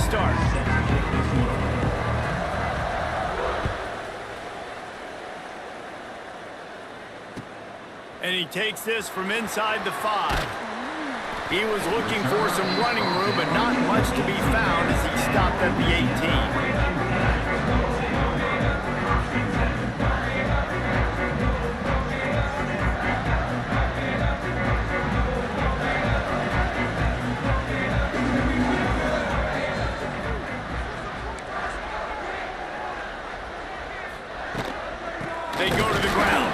start. And he takes this from inside the 5. He was looking for some running room, but not much to be found as he stopped at the 18. They go to the ground.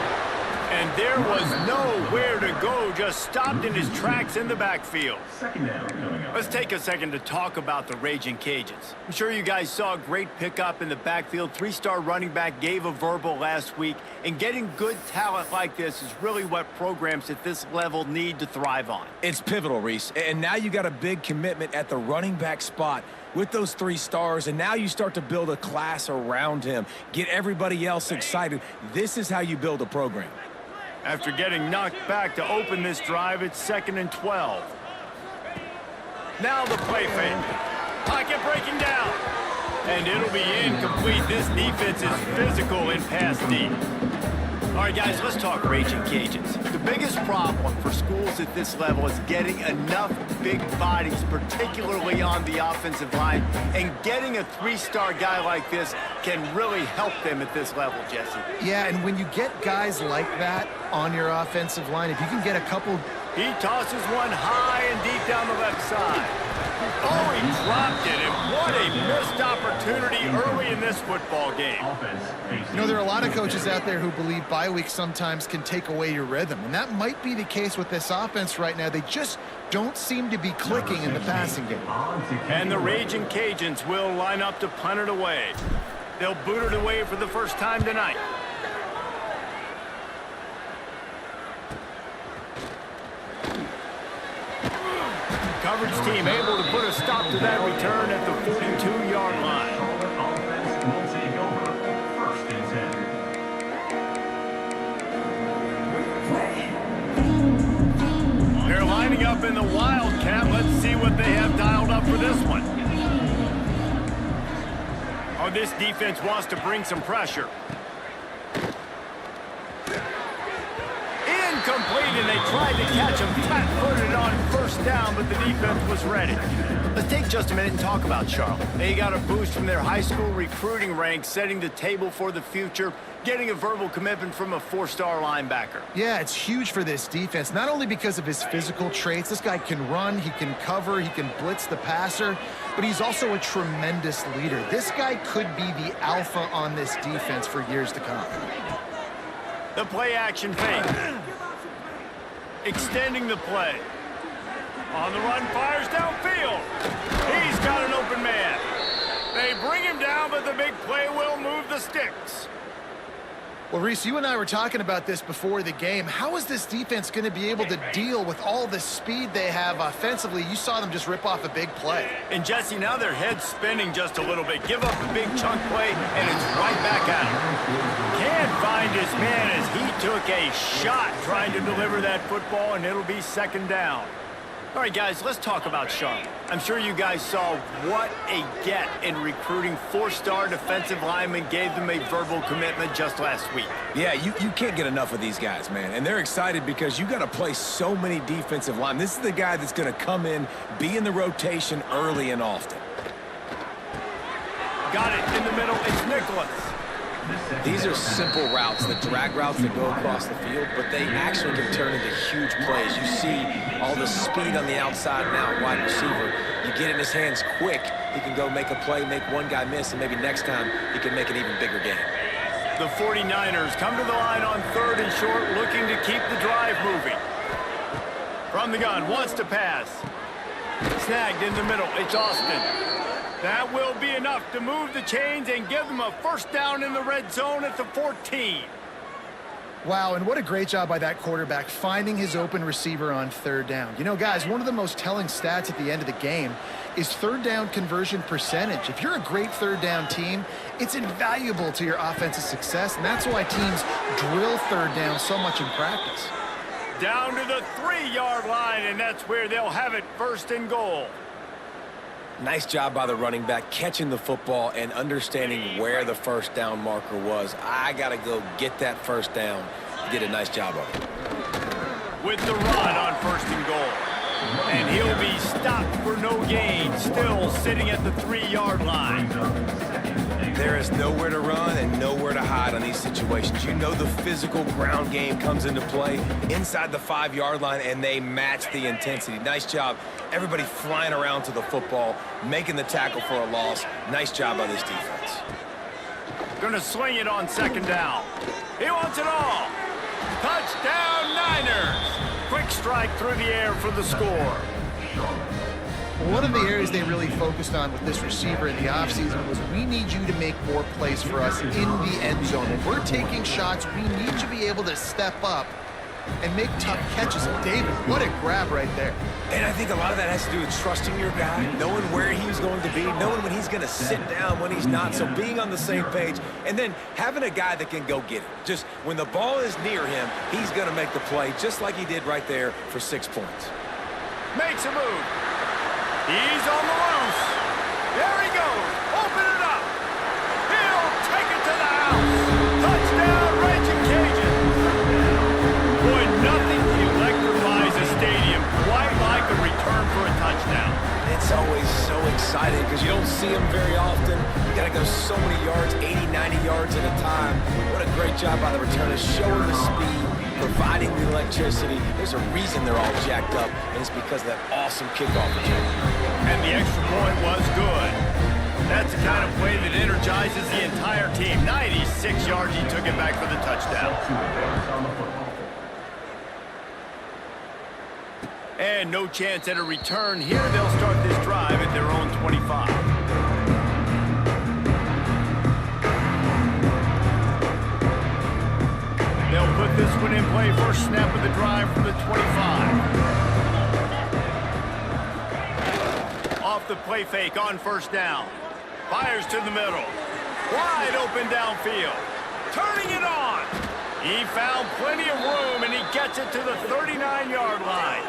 And there was nowhere to go, just stopped in his tracks in the backfield. Let's take a second to talk about the Ragin Cajuns. I'm sure you guys saw a great pickup in the backfield. 3-star running back gave a verbal last week, and getting good talent like this is really what programs at this level need to thrive on. It's pivotal, Reese, and now you got a big commitment at the running back spot with those 3 stars, and now you start to build a class around him, get everybody else excited. This is how you build a program. After getting knocked back to open this drive, it's 2nd and 12. Now the play fake. Pocket breaking down. And it'll be incomplete. This defense is physical in pass deep. All right, guys, let's talk Ragin Cajuns. The biggest problem for schools at this level is getting enough big bodies, particularly on the offensive line, and getting a 3-star guy like this can really help them at this level, Jesse. Yeah, and when you get guys like that on your offensive line, if you can get a couple... He tosses one high and deep down the left side. Oh, he dropped it, and what a missed opportunity early in this football game. You know, there are a lot of coaches out there who believe bye weeks sometimes can take away your rhythm, and that might be the case with this offense right now. They just don't seem to be clicking in the passing game. And the Ragin Cajuns will line up to punt it away. They'll boot it away for the first time tonight. Coverage team able to put a stop to that return at the 42-yard line. They're lining up in the Wildcat. Let's see what they have dialed up for this one. Oh, this defense wants to bring some pressure. Incomplete, and they tried to catch him flat-footed on first down, but the defense was ready. Let's take just a minute and talk about Charlotte. They got a boost from their high school recruiting ranks, setting the table for the future, getting a verbal commitment from a 4-star linebacker. Yeah, it's huge for this defense, not only because of his physical traits. This guy can run, he can cover, he can blitz the passer, but he's also a tremendous leader. This guy could be the alpha on this defense for years to come. The play-action fake. Extending the play. On the run, fires downfield. He's got an open man. They bring him down, but the big play will move the sticks. Well, Reese, you and I were talking about this before the game. How is this defense going to be able to deal with all the speed they have offensively? You saw them just rip off a big play. And, Jesse, now their head's spinning just a little bit. Give up a big chunk play, and it's right back at him. Can't find his man as he took a shot trying to deliver that football, and it'll be 2nd down. All right, guys, let's talk about Charlotte. I'm sure you guys saw what a get in recruiting. 4-star defensive linemen, gave them a verbal commitment just last week. Yeah, you can't get enough of these guys, man. And they're excited because you got to play so many defensive linemen. This is the guy that's going to come in, be in the rotation early and often. Got it in the middle. It's Nicholas. These are simple routes, the drag routes that go across the field, but they actually can turn into huge plays. You see all the speed on the outside and out wide receiver. You get in his hands quick, he can go make a play, make one guy miss, and maybe next time he can make an even bigger game. The 49ers come to the line on 3rd and short, looking to keep the drive moving. From the gun, wants to pass. Snagged in the middle, it's Austin. That will be enough to move the chains and give them a 1st down in the red zone at the 14. Wow, and what a great job by that quarterback finding his open receiver on 3rd down. You know, guys, one of the most telling stats at the end of the game is 3rd down conversion percentage. If you're a great 3rd down team, it's invaluable to your offensive success, and that's why teams drill 3rd down so much in practice. Down to the 3-yard line, and that's where they'll have it 1st and goal. Nice job by the running back, catching the football and understanding where the first down marker was. I got to go get that first down. He did a nice job of it. With the run on 1st and goal. And he'll be stopped for no gain, still sitting at the 3-yard line. There is nowhere to run and nowhere to hide on these situations. You know the physical ground game comes into play inside the 5-yard line, and they match the intensity. Nice job. Everybody flying around to the football, making the tackle for a loss. Nice job by this defense. Gonna swing it on 2nd down. He wants it all. Touchdown, Niners! Quick strike through the air for the score. One of the areas they really focused on with this receiver in the offseason was we need you to make more plays for us in the end zone. If we're taking shots, we need you to be able to step up and make tough catches. And David, what a grab right there. And I think a lot of that has to do with trusting your guy, knowing where he's going to be, knowing when he's going to sit down, when he's not. So being on the same page, and then having a guy that can go get it. Just when the ball is near him, he's going to make the play, just like he did right there for 6 points. Makes a move. He's on the loose. There he goes. Open it up. He'll take it to the house. Touchdown, Ragin Cajuns. Boy, nothing electrifies a stadium quite like a return for a touchdown. It's always so exciting because you don't see them very often. You got to go so many yards, 80, 90 yards at a time. What a great job by the returners, showing the speed, providing the electricity. There's a reason they're all jacked up, and it's because of that awesome kickoff return. And the extra point was good. That's the kind of play that energizes the entire team. 96 yards, he took it back for the touchdown. And no chance at a return here. They'll start this drive at their own 25. They'll put this one in play. First snap of the drive from the 25. Off the play fake on 1st down. Fires to the middle. Wide open downfield. Turning it on. He found plenty of room, and he gets it to the 39-yard line.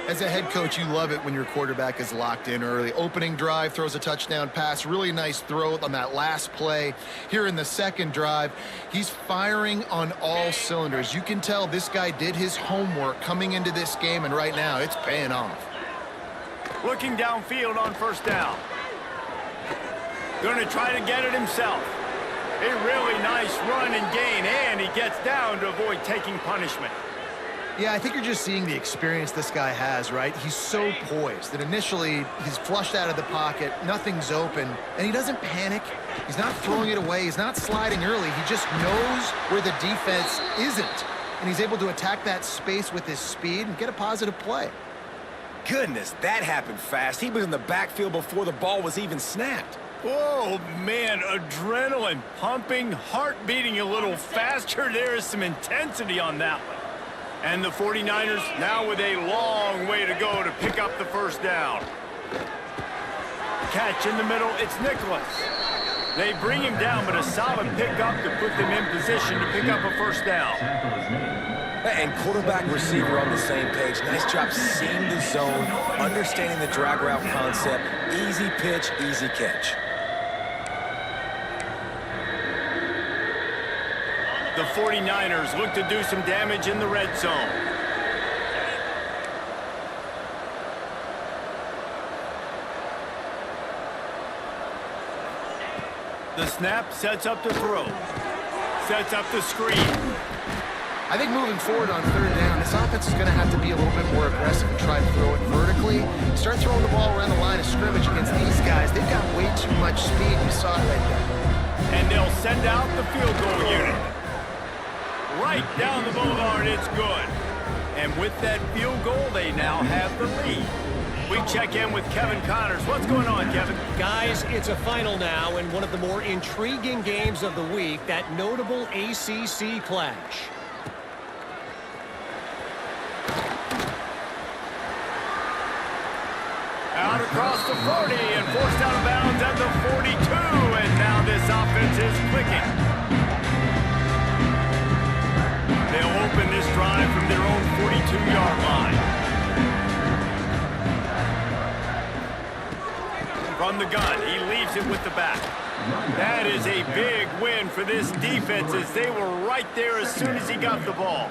As a head coach, you love it when your quarterback is locked in early. Opening drive, throws a touchdown pass. Really nice throw on that last play. Here in the 2nd drive, he's firing on all cylinders. You can tell this guy did his homework coming into this game, and right now it's paying off. Looking downfield on 1st down. Going to try to get it himself. A really nice run and gain, and he gets down to avoid taking punishment. Yeah, I think you're just seeing the experience this guy has, right? He's so poised that initially he's flushed out of the pocket, nothing's open, and he doesn't panic. He's not throwing it away. He's not sliding early. He just knows where the defense isn't, and he's able to attack that space with his speed and get a positive play. Goodness, that happened fast. He was in the backfield before the ball was even snapped. Oh, man, adrenaline pumping, heart beating a little faster. There is some intensity on that one. And the 49ers now with a long way to go to pick up the 1st down. Catch in the middle, it's Nicholas. They bring him down, but a solid pickup to put them in position to pick up a 1st down. And quarterback receiver on the same page. Nice job seeing the zone, understanding the drag route concept. Easy pitch, easy catch. The 49ers look to do some damage in the red zone. The snap sets up the throw. Sets up the screen. I think moving forward on 3rd down, this offense is going to have to be a little bit more aggressive and try to throw it vertically. Start throwing the ball around the line of scrimmage against these guys. They've got way too much speed. You saw it right there. And they'll send out the field goal unit. Right down the boulevard, it's good. And with that field goal, they now have the lead. We check in with Kevin Connors. What's going on, Kevin? Guys, it's a final now in one of the more intriguing games of the week, that notable ACC clash. Out across the 40 and forced out of bounds at the 42. And now this offense is clicking. They'll open this drive from their own 42-yard line. From the gun, he leaves it with the back. That is a big win for this defense as they were right there as soon as he got the ball.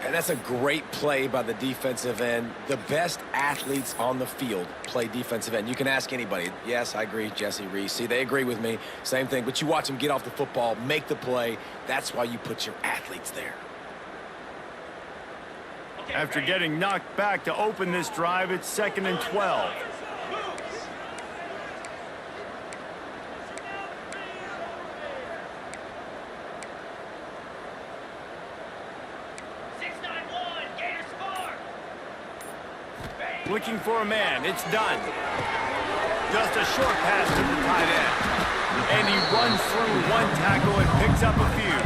And that's a great play by the defensive end. The best athletes on the field play defensive end. You can ask anybody. Yes, I agree, Jesse Reese. See, they agree with me. Same thing. But you watch them get off the football, make the play. That's why you put your athletes there. After getting knocked back to open this drive, it's 2nd and 12. Looking for a man. It's done. Just a short pass to the tight end. And he runs through one tackle and picks up a few.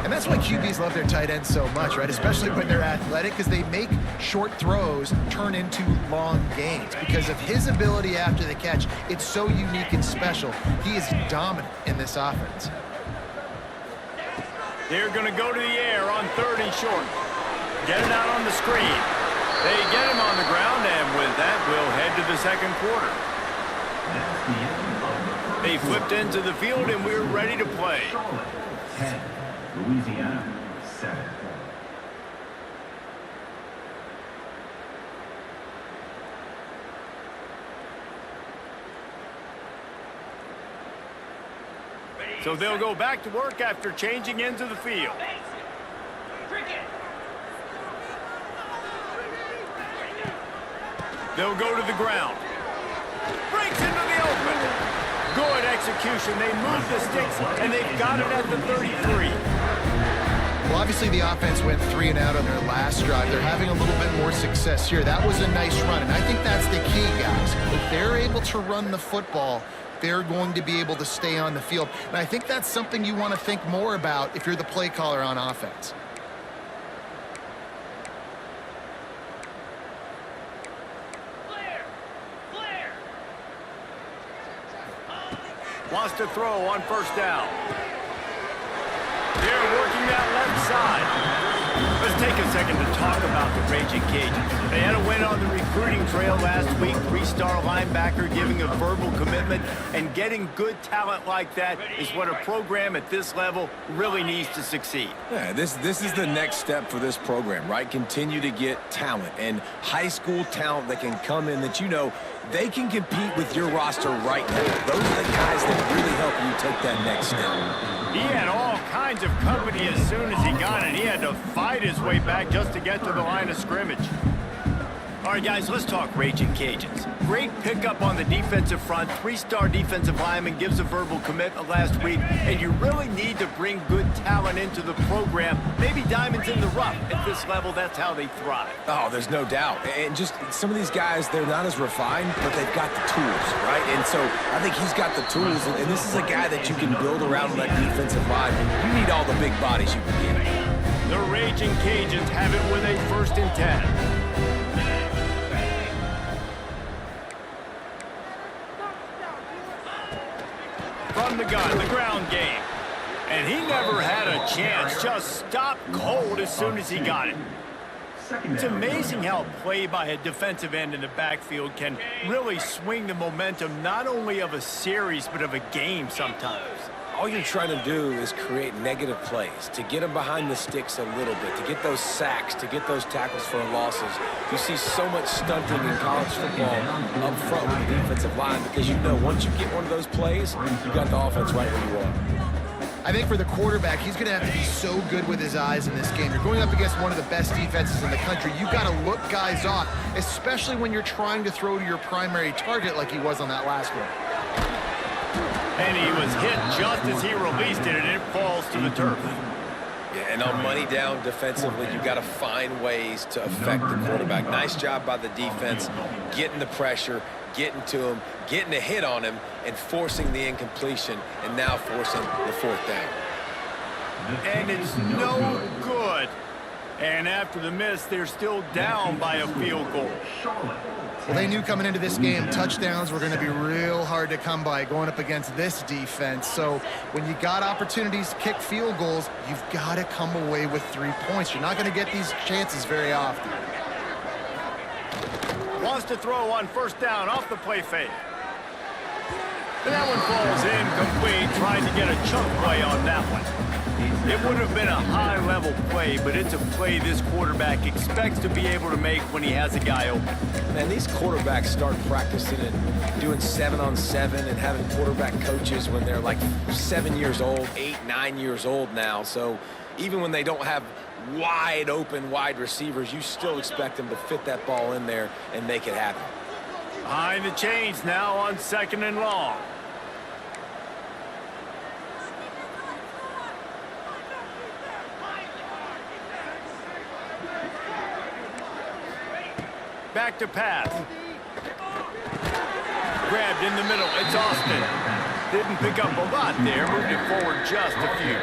And that's why QBs love their tight ends so much, right? Especially when they're athletic, because they make short throws turn into long gains. Because of his ability after the catch, it's so unique and special. He is dominant in this offense. They're going to go to the air on 3rd and short. Get it out on the screen. They get him on the ground, and with that, we'll head to the 2nd quarter. They flipped into the field, and we're ready to play. 10, Louisiana 7. So they'll go back to work after changing into the field. They'll go to the ground. Breaks into the open. Good execution. They move the sticks, and they've got it at the 33. Well, obviously the offense went 3 and out on their last drive. They're having a little bit more success here. That was a nice run, and I think that's the key, guys. If they're able to run the football, they're going to be able to stay on the field. And I think that's something you want to think more about if you're the play caller on offense. Wants to throw on 1st down. They're working that left side. Let's take a second to talk about the Ragin Cajuns. They had a win on the recruiting trail last week. 3-star linebacker giving a verbal commitment, and getting good talent like that is what a program at this level really needs to succeed. Yeah, this is the next step for this program, right? Continue to get talent and high school talent that can come in that you know they can compete with your roster right now. Those are the guys that really help you take that next step. He had all kinds of company as soon as he got it. He had to fight his way back just to get to the line of scrimmage. All right, guys, let's talk Ragin Cajuns. Great pickup on the defensive front. 3-star defensive lineman gives a verbal commitment last week, and you really need to bring good talent into the program. Maybe diamonds in the rough. At this level, that's how they thrive. Oh, there's no doubt. And just some of these guys, they're not as refined, but they've got the tools, right? And so I think he's got the tools, and this is a guy that you can build around that defensive line. You need all the big bodies you can get. The Ragin Cajuns have it with a 1st and 10. From the gun, the ground game. And he never had a chance. Just stopped cold as soon as he got it. It's amazing how play by a defensive end in the backfield can really swing the momentum not only of a series, but of a game sometimes. All you're trying to do is create negative plays, to get them behind the sticks a little bit, to get those sacks, to get those tackles for losses. You see so much stunting in college football up front with the defensive line because you know once you get one of those plays, you got the offense right where you are. I think for the quarterback, he's going to have to be so good with his eyes in this game. You're going up against one of the best defenses in the country. You've got to look guys off, especially when you're trying to throw to your primary target like he was on that last one. And he was hit just as he released it, and it falls to the turf. Yeah, and on money down defensively, you've got to find ways to affect the quarterback. Nice job by the defense, getting the pressure, getting to him, getting a hit on him, and forcing the incompletion, and now forcing the 4th down. And it's no good. And after the miss, they're still down by a field goal. Well, they knew coming into this game, touchdowns were going to be real hard to come by going up against this defense. So when you got opportunities to kick field goals, you've got to come away with 3 points. You're not going to get these chances very often. Wants to throw on first down off the play fake. And that one falls incomplete, trying to get a chunk play on that one. It would have been a high-level play, but it's a play this quarterback expects to be able to make when he has a guy open. Man, these quarterbacks start practicing and doing 7-on-7 and having quarterback coaches when they're like 7 years old, 8, 9 years old now. So even when they don't have wide open wide receivers, you still expect them to fit that ball in there and make it happen. Behind the chains now on 2nd and long. Back to pass. Grabbed in the middle. It's Austin. Didn't pick up a lot there. Moved it forward just a few.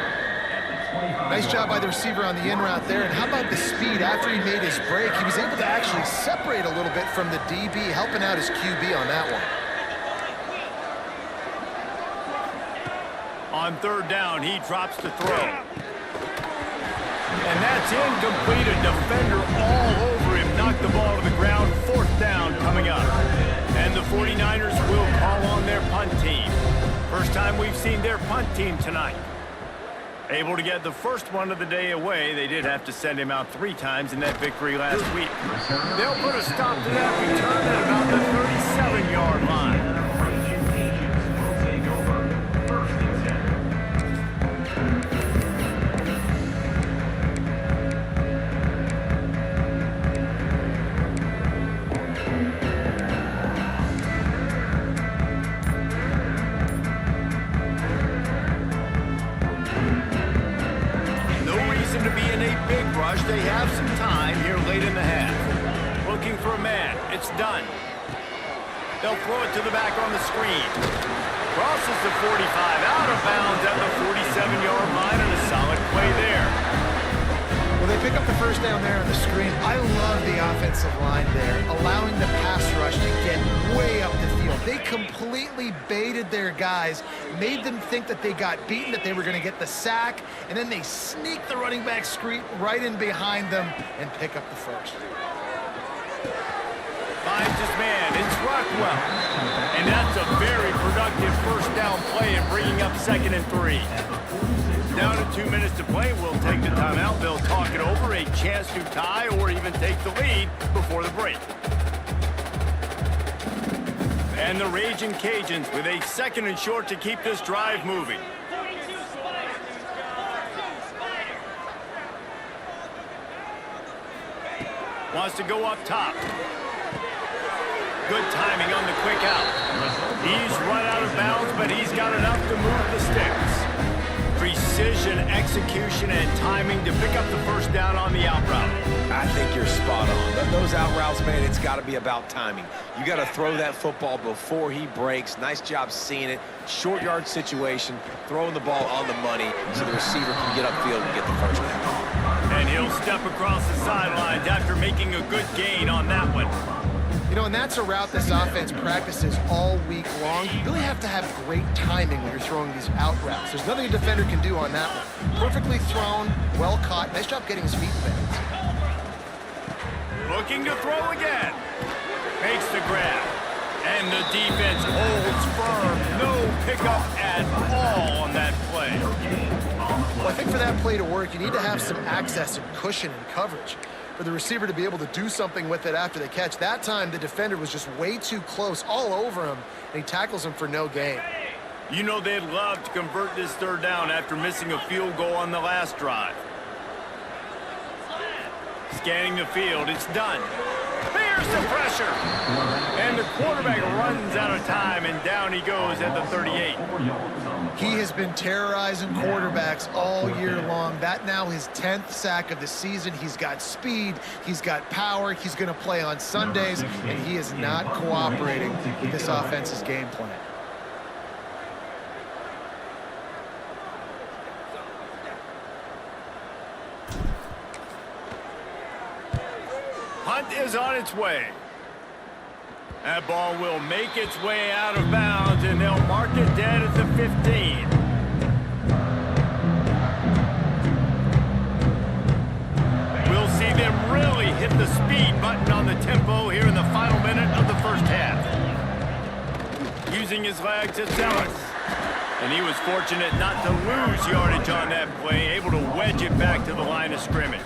Nice job by the receiver on the in route there. And how about the speed after he made his break? He was able to actually separate a little bit from the DB, helping out his QB on that one. On 3rd down, he drops to throw. And that's incomplete. A defender all over him. Knocked the ball to the ground. 4th down coming up. And the 49ers will call on their punt team. First time we've seen their punt team tonight. Able to get the first one of the day away. They did have to send him out 3 times in that victory last week. They'll put a stop to that return at about the 37-yard line. Ragin Cajuns will take over 1st and 10. To be in a big rush. They have some time here late in the half. Looking for a man. It's done. They'll throw it to the back on the screen. Crosses the 45, out of bounds at the 47-yard line, and a solid play there. Well, they pick up the first down there on the screen. I love the offensive line there, allowing the pass rush to get way up the field. They completely baited their guys, made them think that they got beaten, that they were going to get the sack, and then they sneak the running back screen right in behind them and pick up the first. Finds his man. It's Rockwell. And that's a very productive first down play and bringing up 2nd and 3. Down to 2 minutes to play. We'll take the timeout. They'll talk it over. A chance to tie or even take the lead before the break. And the Ragin Cajuns with a 2nd and short to keep this drive moving. Wants to go up top. Good timing on the quick out. He's run out of bounds, but he's got enough to move the sticks. Precision, execution, and timing to pick up the first down on the out route. I think you're spot on. Those out routes, man, it's got to be about timing. You got to throw that football before he breaks. Nice job seeing it. Short yard situation, throwing the ball on the money so the receiver can get upfield and get the first down. And he'll step across the sidelines after making a good gain on that one. You know, and that's a route this offense practices all week long. You really have to have great timing when you're throwing these out routes. There's nothing a defender can do on that one. Perfectly thrown, well caught. Nice job getting his feet in bounds. Looking to throw again. Makes the grab. And the defense holds firm. No pickup at all on that play. Well, I think for that play to work, you need to have some access and cushion and coverage for the receiver to be able to do something with it after the catch. That time, the defender was just way too close, all over him, and he tackles him for no gain. You know they'd love to convert this 3rd down after missing a field goal on the last drive. Scanning the field, it's done. There's the pressure. And the quarterback runs out of time, and down he goes at the 38. He has been terrorizing quarterbacks all year long. That now his 10th sack of the season. He's got speed, he's got power, he's going to play on Sundays, and he is not cooperating with this offense's game plan. Punt is on its way. That ball will make its way out of bounds, and they'll mark it dead at the 15. We'll see them really hit the speed button on the tempo here in the final minute his legs at Ellis. And he was fortunate not to lose yardage on that play, able to wedge it back to the line of scrimmage.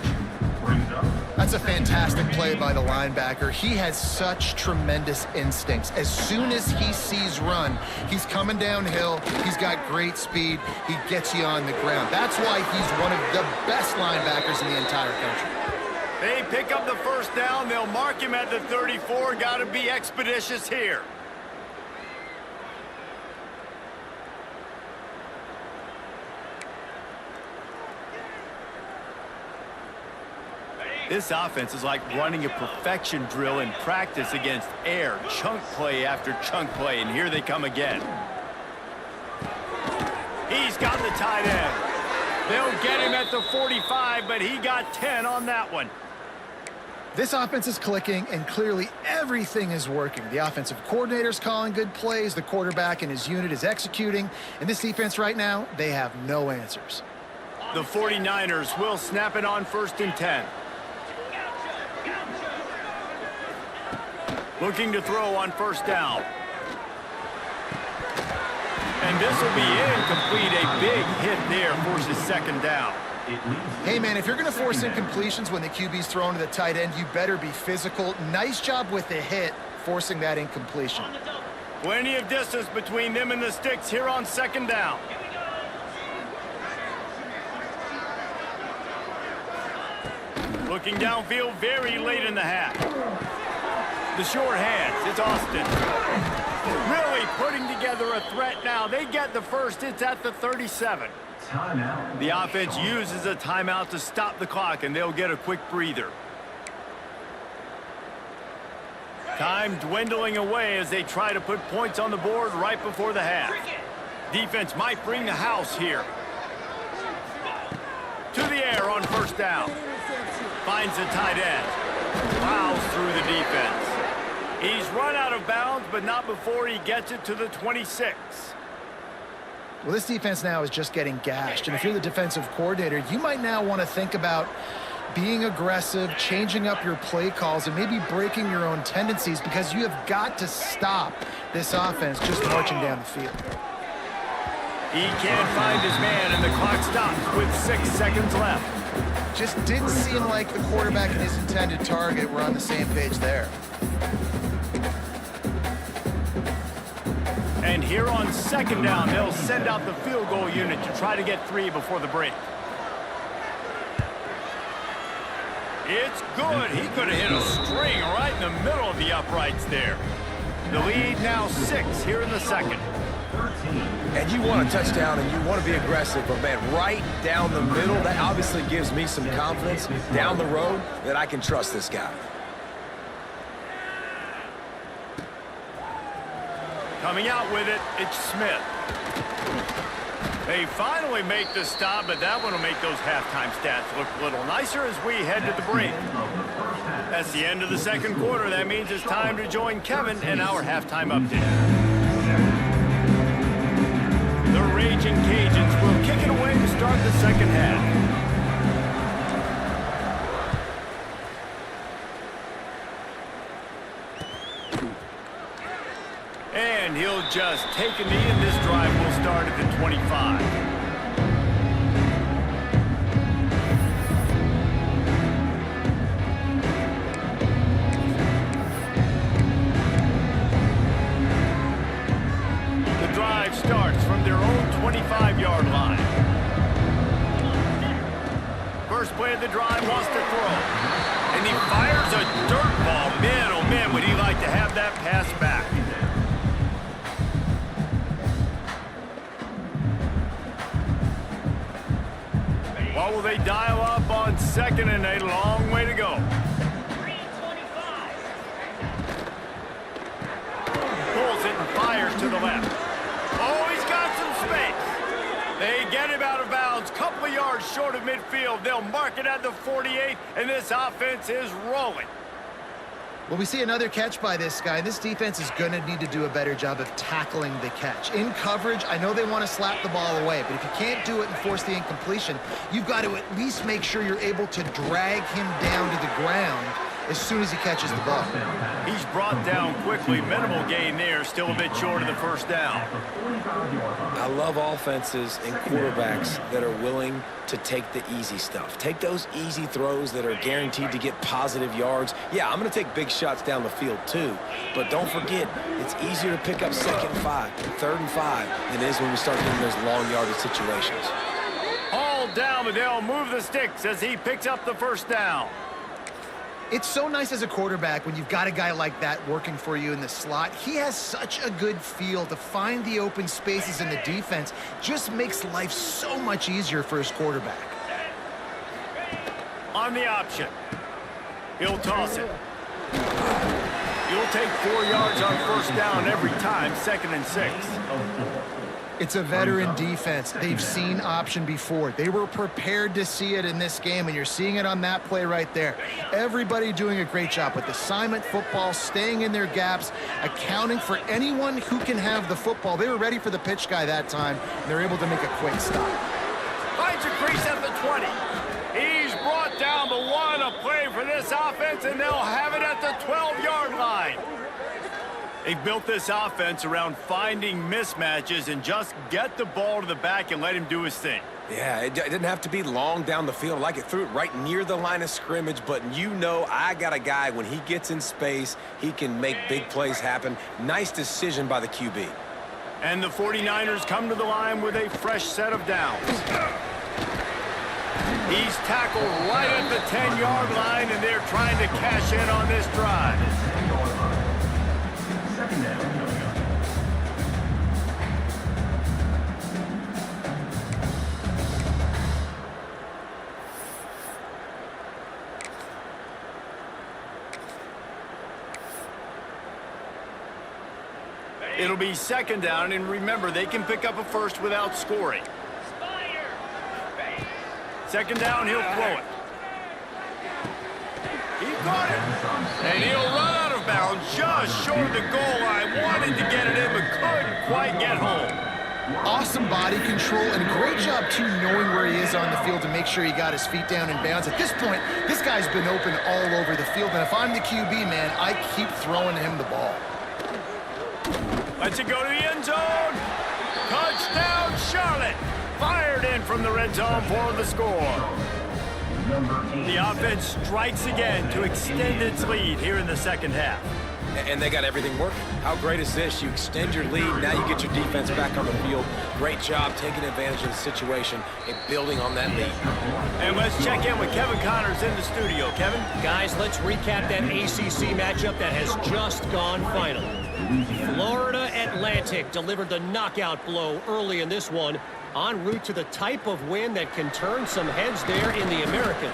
That's a fantastic play by the linebacker. He has such tremendous instincts. As soon as he sees run, he's coming downhill. He's got great speed. He gets you on the ground. That's why he's one of the best linebackers in the entire country. They pick up the first down. They'll mark him at the 34. Got to be expeditious here. This offense is like running a perfection drill in practice against air, chunk play after chunk play, and here they come again. He's got the tight end. They'll get him at the 45, but he got 10 on that one. This offense is clicking, and clearly everything is working. The offensive coordinator's calling good plays, the quarterback and his unit is executing, and this defense right now, they have no answers. The 49ers will snap it on 1st and 10. Looking to throw on 1st down. And this will be incomplete. A big hit there forces 2nd down. Hey, man, if you're going to force incompletions when the QB's thrown to the tight end, you better be physical. Nice job with the hit, forcing that incompletion. Plenty of distance between them and the sticks here on 2nd down. Looking downfield very late in the half. The short hands, it's Austin. Really putting together a threat now. They get the first, it's at the 37. Timeout. The offense uses a timeout to stop the clock, and they'll get a quick breather. Time dwindling away as they try to put points on the board right before the half. Defense might bring the house here. To the air on 1st down. Finds the tight end. Plows through the defense. He's run out of bounds, but not before he gets it to the 26. Well, this defense now is just getting gashed, and if you're the defensive coordinator, you might now want to think about being aggressive, changing up your play calls, and maybe breaking your own tendencies, because you have got to stop this offense just marching down the field. He can't find his man, and the clock stops with 6 seconds left. Just didn't seem like the quarterback and his intended target were on the same page there. And here on 2nd down, they'll send out the field goal unit to try to get 3 before the break. It's good. He could have hit a string right in the middle of the uprights there. The lead now 6 here in the 2nd. And you want a touchdown and you want to be aggressive, but man, right down the middle, that obviously gives me some confidence down the road that I can trust this guy. Coming out with it, it's Smith. They finally make the stop, but that one will make those halftime stats look a little nicer as we head to the break. That's the end of the 2nd quarter. That means it's time to join Kevin in our halftime update. The Ragin Cajuns will kick it away to start the 2nd half. And he'll just take a knee, and this drive will start at the 25. The drive starts from their own 25-yard line. First play of the drive wants to throw. And he fires a dirt ball. Man, oh man, would he like to have that pass back. What will they dial up on 2nd and a long way to go? Pulls it and fires to the left. Oh, he's got some space. They get him out of bounds, couple of yards short of midfield. They'll mark it at the 48, and this offense is rolling. Well, we see another catch by this guy. This defense is going to need to do a better job of tackling the catch. In coverage, I know they want to slap the ball away, but if you can't do it and force the incompletion, you've got to at least make sure you're able to drag him down to the ground as soon as he catches the ball. He's brought down quickly. Minimal gain there. Still a bit short of the first down. I love offenses and quarterbacks that are willing to take the easy stuff. Take those easy throws that are guaranteed to get positive yards. Yeah, I'm going to take big shots down the field too. But don't forget, it's easier to pick up 2nd and 5, 3rd and 5 than it is when we start getting those long yardage situations. All down, but they'll move the sticks as he picks up the first down. It's so nice as a quarterback when you've got a guy like that working for you in the slot. He has such a good feel to find the open spaces in the defense. Just makes life so much easier for his quarterback. On the option. He'll toss it. He'll take 4 yards on first down every time, 2nd and 6. It's a veteran defense. They've seen option before. They were prepared to see it in this game, and you're seeing it on that play right there. Everybody doing a great job with assignment football, staying in their gaps, accounting for anyone who can have the football. They were ready for the pitch guy that time, and they're able to make a quick stop. Finds a crease at the 20. He's brought down the 1, a play for this offense, and they'll have it at the 12-yard line. They've built this offense around finding mismatches and just get the ball to the back and let him do his thing. Yeah, it didn't have to be long down the field. Like it threw it right near the line of scrimmage, but you know I got a guy, when he gets in space, he can make big plays happen. Nice decision by the QB. And the 49ers come to the line with a fresh set of downs. He's tackled right at the 10-yard line, and they're trying to cash in on this drive. It'll be 2nd down, and remember, they can pick up a first without scoring. 2nd down, he'll throw it. He caught it. And he'll run out of bounds just short of the goal line. Wanted to get it in, but couldn't quite get home. Awesome body control, and a great job, too, knowing where he is on the field to make sure he got his feet down in bounds. At this point, this guy's been open all over the field, and if I'm the QB, man, I keep throwing him the ball. Lets it go to the end zone. Touchdown, Charlotte. Fired in from the red zone for the score. The offense strikes again to extend its lead here in the 2nd half. And they got everything working. How great is this? You extend your lead, now you get your defense back on the field. Great job taking advantage of the situation and building on that lead. And let's check in with Kevin Connors in the studio. Kevin? Guys, let's recap that ACC matchup that has just gone final. Florida Atlantic delivered the knockout blow early in this one, en route to the type of win that can turn some heads there in the American.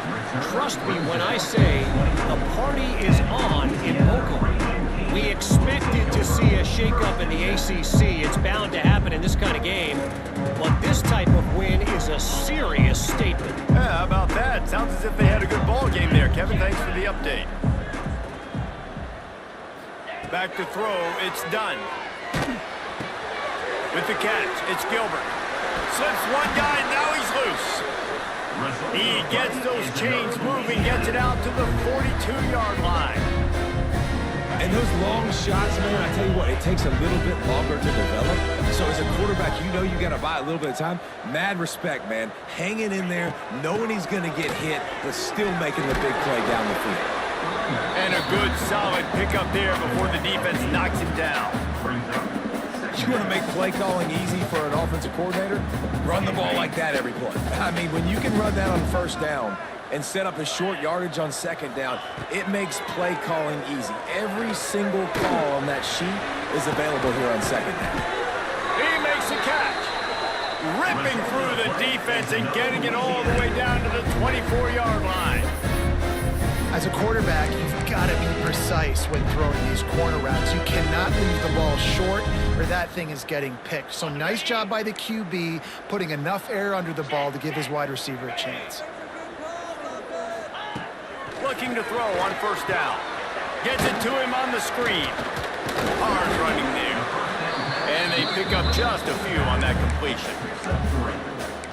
Trust me when I say the party is on in Oakland. We expected to see a shakeup in the ACC. It's bound to happen in this kind of game. But this type of win is a serious statement. Yeah, how about that? Sounds as if they had a good ball game there. Kevin, thanks for the update. Back to throw. It's done. With the catch, it's Gilbert. Slips one guy, now he's loose. He gets those chains moving, gets it out to the 42-yard line. And those long shots, man, I tell you what, it takes a little bit longer to develop. So as a quarterback, you know you got to buy a little bit of time. Mad respect, man. Hanging in there, knowing he's going to get hit, but still making the big play down the field. And a good, solid pickup there before the defense knocks him down. You want to make play calling easy for an offensive coordinator? Run the ball like that every play. I mean, when you can run that on first down and set up a short yardage on 2nd down, it makes play calling easy. Every single call on that sheet is available here on 2nd down. He makes a catch, ripping through the defense and getting it all the way down to the 24-yard line. As a quarterback, you've got to be precise when throwing these corner routes. You cannot leave the ball short or that thing is getting picked. So nice job by the QB putting enough air under the ball to give his wide receiver a chance. Looking to throw on first down. Gets it to him on the screen. Hard running there. And they pick up just a few on that completion.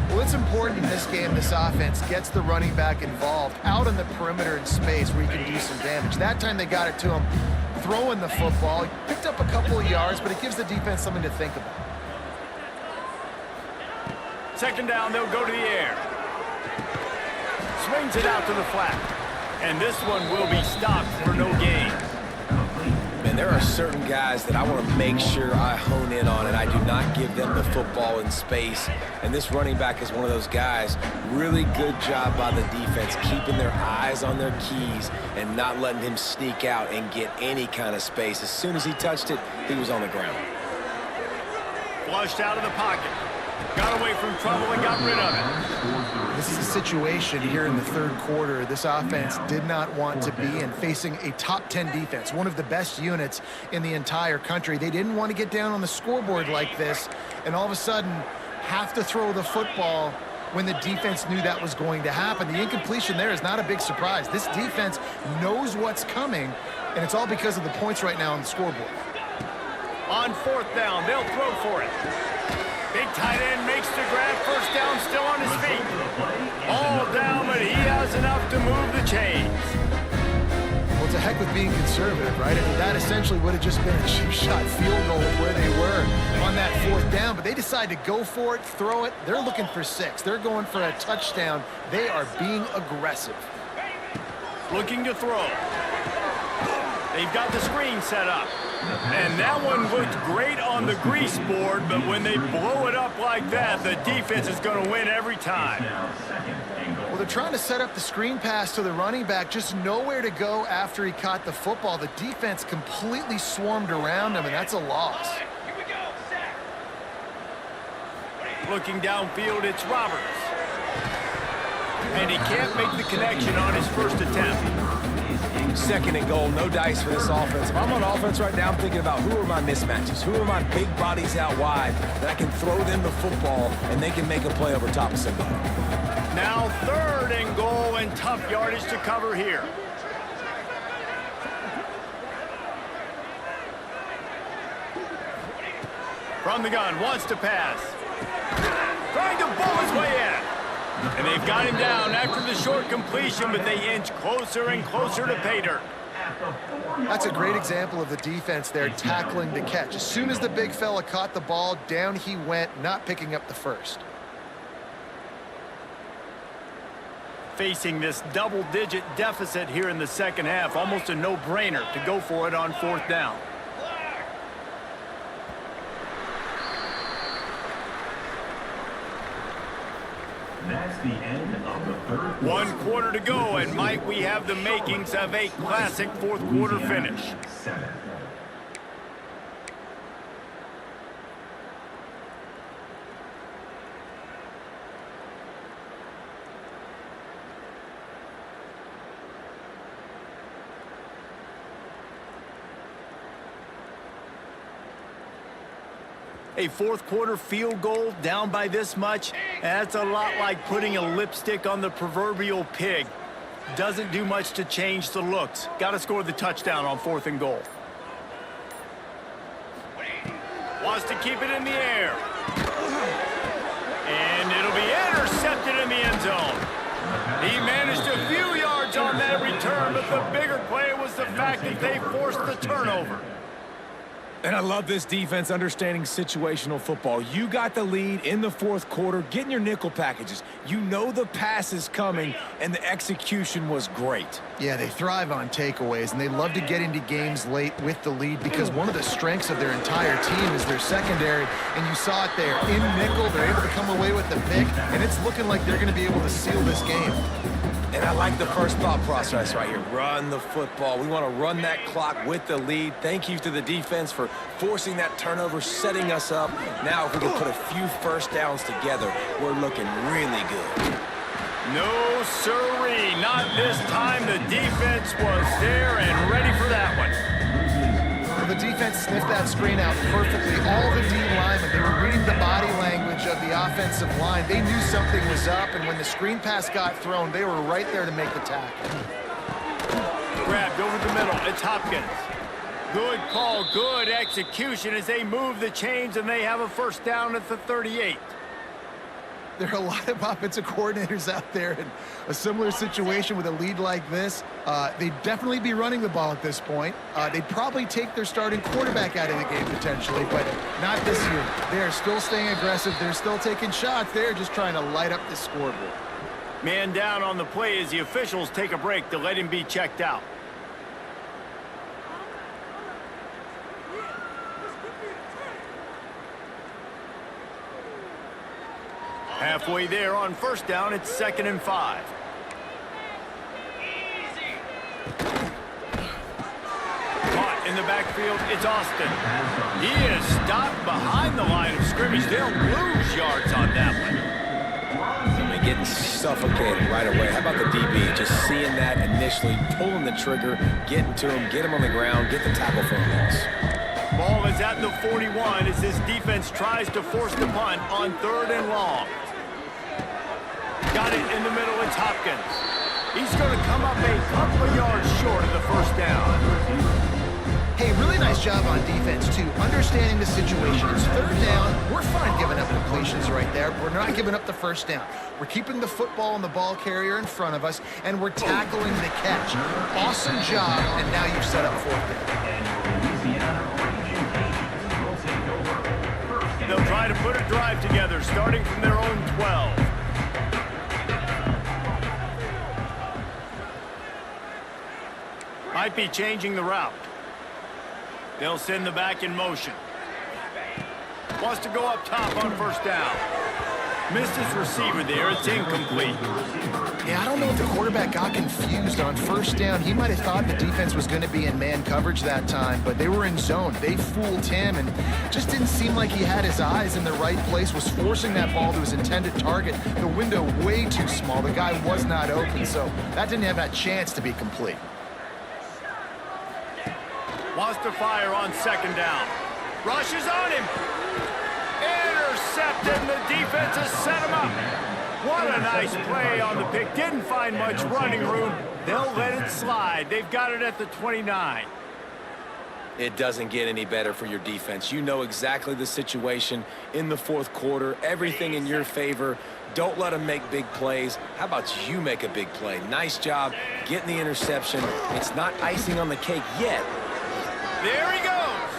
Well, it's important in this game this offense gets the running back involved out on the perimeter in space where he can do some damage. That time they got it to him throwing the football. He picked up a couple of yards, but it gives the defense something to think about. Second down, they'll go to the air. Swings it out to the flat. And this one will be stopped for no gain. Man, there are certain guys that I want to make sure I hone in on, and I do not give them the football in space. And this running back is one of those guys. Really good job by the defense, keeping their eyes on their keys and not letting him sneak out and get any kind of space. As soon as he touched it, he was on the ground. Flushed out of the pocket. Got away from trouble and got rid of it. This is a situation here in the third quarter this offense did not want to be in, facing a top 10 defense, one of the best units in the entire country. They didn't want to get down on the scoreboard like this and all of a sudden have to throw the football when the defense knew that was going to happen. The incompletion there is not a big surprise. This defense knows what's coming, and it's all because of the points right now on the scoreboard. On fourth down, they'll throw for it. Big tight end makes the grab. First down, still on his feet. All down, but he has enough to move the chains. Well, it's a heck with being conservative, right? I mean, that essentially would have just been a cheap shot field goal of where they were on that fourth down, but they decide to go for it, throw it. They're looking for 6. They're going for a touchdown. They are being aggressive. Looking to throw. They've got the screen set up. And that one looked great on the grease board, but when they blow it up like that, the defense is going to win every time. Well, they're trying to set up the screen pass to the running back, just nowhere to go after he caught the football. The defense completely swarmed around him, and that's a loss. Looking downfield, it's Roberts. And he can't make the connection on his first attempt. Second and goal, no dice for this offense. If I'm on offense right now, I'm thinking about who are my mismatches, who are my big bodies out wide that I can throw them the football and they can make a play over top of somebody. Now third and goal and tough yardage to cover here. From the gun, wants to pass. Trying to pull his way in. And they've got him down after the short completion, but they inch closer and closer to pay dirt. That's a great example of the defense there tackling the catch. As soon as the big fella caught the ball, down he went, not picking up the first. Facing this double-digit deficit here in the second half, almost a no-brainer to go for it on fourth down. That's the end of the third quarter. 1 quarter to go, and might we have the makings of a classic fourth quarter finish. 7. A fourth quarter field goal down by this much, that's a lot like putting a lipstick on the proverbial pig. Doesn't do much to change the looks. Got to score the touchdown on fourth and goal. Wants to keep it in the air. And it'll be intercepted in the end zone. He managed a few yards on that return, but the bigger play was the fact that they forced the turnover. And I love this defense understanding situational football. You got the lead in the fourth quarter, getting your nickel packages. You know the pass is coming, and the execution was great. Yeah, they thrive on takeaways, and they love to get into games late with the lead because one of the strengths of their entire team is their secondary, and you saw it there. In nickel, they're able to come away with the pick, and it's looking like they're going to be able to seal this game. And I like the first thought process right here. Run the football. We want to run that clock with the lead. Thank you to the defense for forcing that turnover, setting us up. Now if we can put a few first downs together, we're looking really good. No sirree, not this time. The defense was there and ready for that one. Well, the defense sniffed that screen out perfectly. All the D linemen, they were reading the body language of the offensive line. They knew something was up, and when the screen pass got thrown, they were right there to make the tackle. Grabbed over the middle. It's Hopkins. Good call, good execution as they move the chains, and they have a first down at the 38. there are a lot of offensive coordinators out there in a similar situation with a lead like this. They'd definitely be running the ball at this point. They'd probably take their starting quarterback out of the game potentially, but not this year. They're still staying aggressive. They're still taking shots. They're just trying to light up the scoreboard. Man down on the play as the officials take a break to let him be checked out. Halfway there on first down, it's 2nd and 5. Caught in the backfield, it's Austin. He is stopped behind the line of scrimmage. They'll lose yards on that one. I mean, getting suffocated right away. How about the DB? Just seeing that initially, pulling the trigger, getting to him, get him on the ground, get the tackle for a loss. Ball is at the 41 as this defense tries to force the punt on 3rd and long. Got it in the middle, it's Hopkins. He's going to come up a couple of yards short of the first down. Hey, really nice job on defense, too. Understanding the situation. It's 3rd down. We're fine giving up completions right there. We're not giving up the first down. We're keeping the football and the ball carrier in front of us, and we're tackling the catch. Awesome job, and now you've set up 4th down. They'll try to put a drive together, starting from their own 12. Might be changing the route. They'll send the back in motion. Wants to go up top on first down. Missed his receiver there. It's incomplete. Yeah, I don't know if the quarterback got confused on first down. He might have thought the defense was going to be in man coverage that time, but they were in zone. They fooled him and just didn't seem like he had his eyes in the right place, was forcing that ball to his intended target. The window way too small. The guy was not open, so that didn't have that chance to be complete. Wants to fire on 2nd down. Rushes on him. Intercepted, and the defense has set him up. What a nice play on the pick. Didn't find much running room. They'll let it slide. They've got it at the 29. It doesn't get any better for your defense. You know exactly the situation in the 4th quarter. Everything in your favor. Don't let them make big plays. How about you make a big play? Nice job getting the interception. It's not icing on the cake yet. There he goes.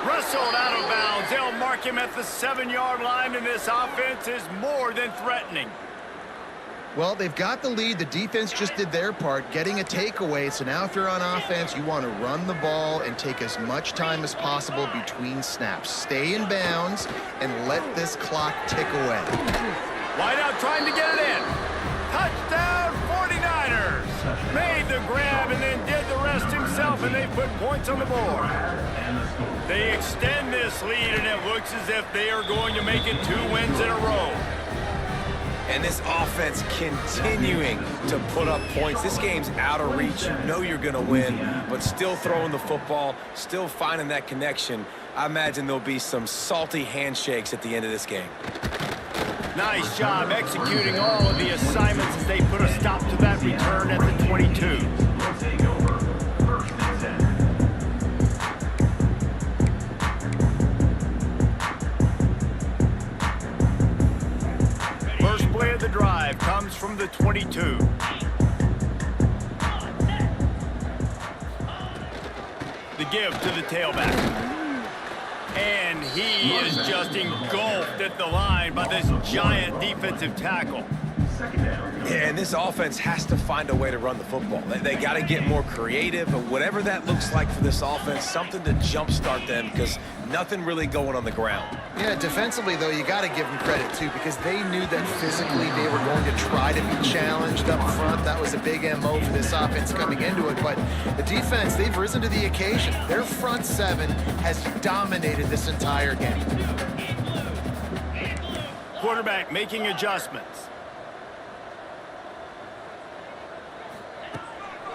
Wrestled out of bounds. They'll mark him at the 7-yard line, and this offense is more than threatening. Well, they've got the lead. The defense just did their part, getting a takeaway. So now if you're on offense, you want to run the ball and take as much time as possible between snaps. Stay in bounds and let this clock tick away. Wideout trying to get it in. Touchdown 49ers. Made the grab and then did the rest himself, and they put points on the board. They extend this lead, and it looks as if they are going to make it 2 wins in a row. And this offense continuing to put up points. This game's out of reach. You know you're going to win, but still throwing the football, still finding that connection. I imagine there'll be some salty handshakes at the end of this game. Nice job executing all of the assignments as they put a stop to that return at the 22. First play of the drive comes from the 22. The give to the tailback. And he is just engulfed at the line by this giant defensive tackle. Yeah, and this offense has to find a way to run the football. They got to get more creative, but whatever that looks like for this offense, something to jumpstart them because nothing really going on the ground. Yeah, defensively, though, you got to give them credit, too, because they knew that physically they were going to try to be challenged up front. That was a big MO for this offense coming into it. But the defense, they've risen to the occasion. Their front 7 has dominated this entire game. Quarterback making adjustments.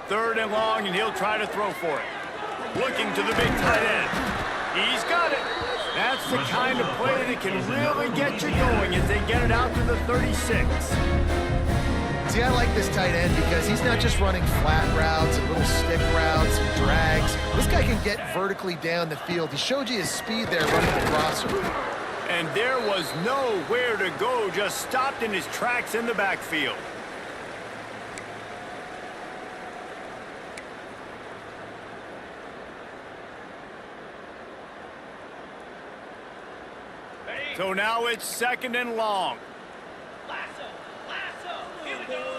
3rd and long, and he'll try to throw for it. Looking to the big tight end. He's got it. That's the kind of play that can really get you going as they get it out to the 36. See, I like this tight end because he's not just running flat routes and little stick routes and drags. This guy can get vertically down the field. He showed you his speed there running the crosser. And there was nowhere to go, just stopped in his tracks in the backfield. So now it's 2nd and long. Lasso, here we go.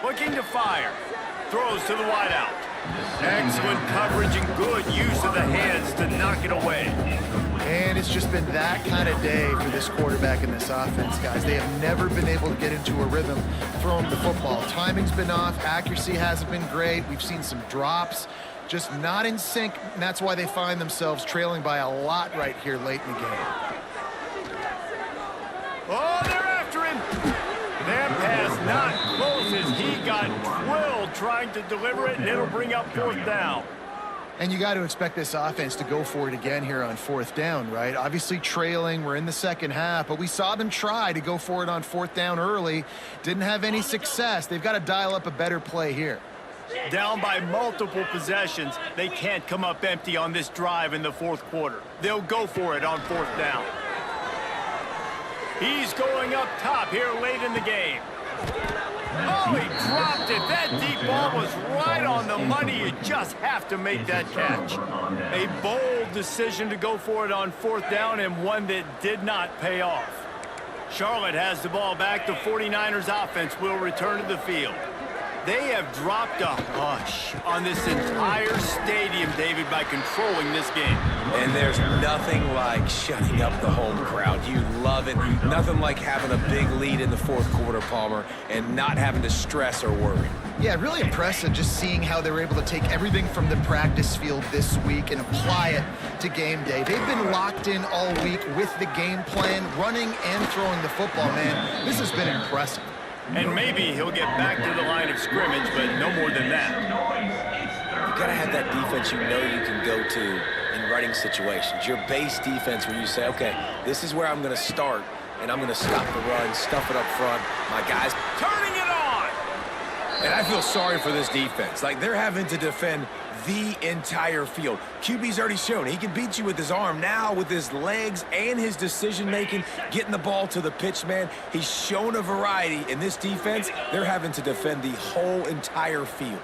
Looking to fire. Throws to the wideout. Excellent coverage and good use of the hands to knock it away. And it's just been that kind of day for this quarterback in this offense, guys. They have never been able to get into a rhythm throwing the football. Timing's been off. Accuracy hasn't been great. We've seen some drops. Just not in sync, and that's why they find themselves trailing by a lot right here late in the game. Oh, they're after him. That pass not close as he got drilled trying to deliver it, and it'll bring up 4th down. And you got to expect this offense to go for it again here on 4th down, right? Obviously trailing, we're in the 2nd half, but we saw them try to go for it on 4th down early. Didn't have any success. They've got to dial up a better play here. Down by multiple possessions, they can't come up empty on this drive in the 4th quarter. They'll go for it on 4th down. He's going up top here late in the game. Oh, he dropped it. That deep ball was right on the money. You just have to make that catch. A bold decision to go for it on 4th down, and one that did not pay off. Charlotte has the ball back. The 49ers offense will return to the field. They have dropped a hush on this entire stadium, David, by controlling this game. And there's nothing like shutting up the home crowd. You love it. Nothing like having a big lead in the 4th quarter, Palmer, and not having to stress or worry. Yeah, really impressive just seeing how they were able to take everything from the practice field this week and apply it to game day. They've been locked in all week with the game plan, running and throwing the football, man. This has been impressive. And maybe he'll get back to the line of scrimmage, but no more than that. You gotta have that defense you know you can go to in running situations. Your base defense where you say, okay, this is where I'm gonna start, and I'm gonna stop the run, stuff it up front. My guys Turning it on! and I feel sorry for this defense. Like, they're having to defend the entire field. QB's already shown he can beat you with his arm. Now with his legs and his decision-making, getting the ball to the pitch, man, he's shown a variety. In this defense, they're having to defend the whole entire field.